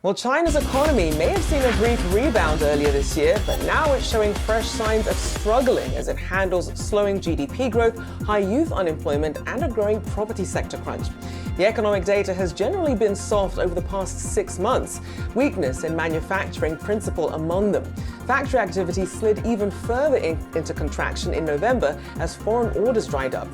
Well, China's economy may have seen a brief rebound earlier this year, but now it's showing fresh signs of struggling as it handles slowing GDP growth, high youth unemployment, and a growing property sector crunch. The economic data has generally been soft over the past 6 months, weakness in manufacturing principal among them. Factory activity slid even further into contraction in November as foreign orders dried up.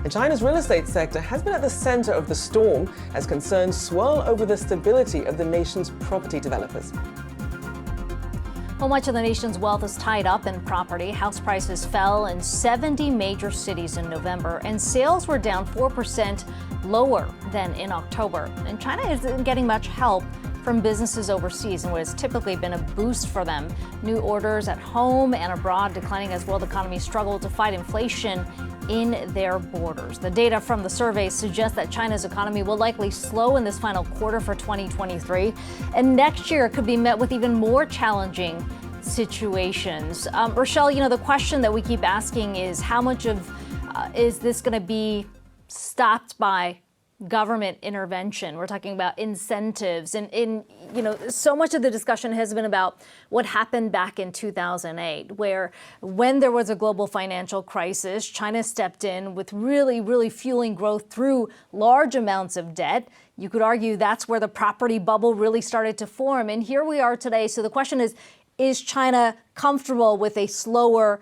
And China's real estate sector has been at the center of the storm as concerns swirl over the stability of the nation's property developers. Well, much of the nation's wealth is tied up in property. House prices fell in 70 major cities in November, and sales were down 4% lower than in October. And China isn't getting much help from businesses overseas in what has typically been a boost for them. New orders at home and abroad declining as world economies struggle to fight inflation in their borders. The data from the survey suggests that China's economy will likely slow in this final quarter for 2023, and next year could be met with even more challenging situations. Rachelle, the question that we keep asking is how much of is this going to be stopped by government intervention? We're talking about incentives, and so much of the discussion has been about what happened back in 2008, where when there was a global financial crisis, China stepped in with really fueling growth through large amounts of debt. You could argue that's where the property bubble really started to form. And here we are today. So the question is China comfortable with a slower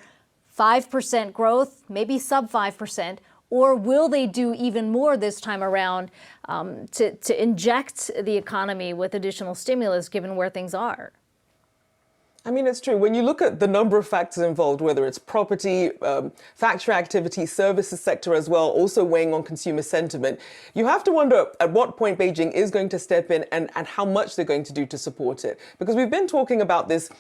5% growth, maybe sub 5%? Or will they do even more this time around to inject the economy with additional stimulus, given where things are? I mean, it's true. When you look at the number of factors involved, whether it's property, factory activity, services sector as well, also weighing on consumer sentiment, you have to wonder at what point Beijing is going to step in and how much they're going to do to support it. Because we've been talking about this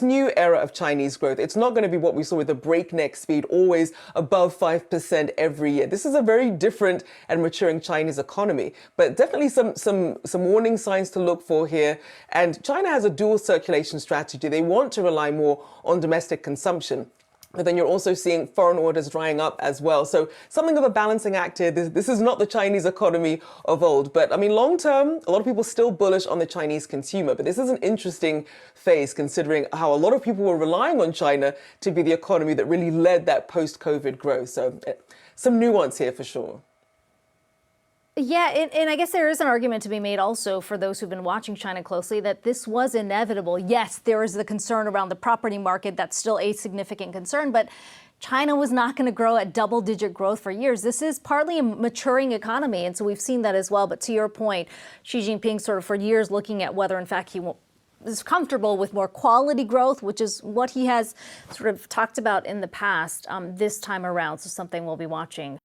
new era of Chinese growth. It's not going to be what we saw with the breakneck speed, always above 5% every year. This is a very different and maturing Chinese economy, but definitely some warning signs to look for here. And China has a dual circulation strategy. They want to rely more on domestic consumption, but then you're also seeing foreign orders drying up as well. So something of a balancing act here. This is not the Chinese economy of old. But I mean, long term, a lot of people still bullish on the Chinese consumer. But this is an interesting phase considering how a lot of people were relying on China to be the economy that really led that post-COVID growth. So some nuance here for sure. Yeah, and I guess there is an argument to be made also for those who've been watching China closely that this was inevitable. Yes, there is the concern around the property market. That's still a significant concern, but China was not going to grow at double-digit growth for years. This is partly a maturing economy, and so we've seen that as well. But to your point, Xi Jinping sort of for years looking at whether, in fact, he is comfortable with more quality growth, which is what he has sort of talked about in the past this time around. So something we'll be watching.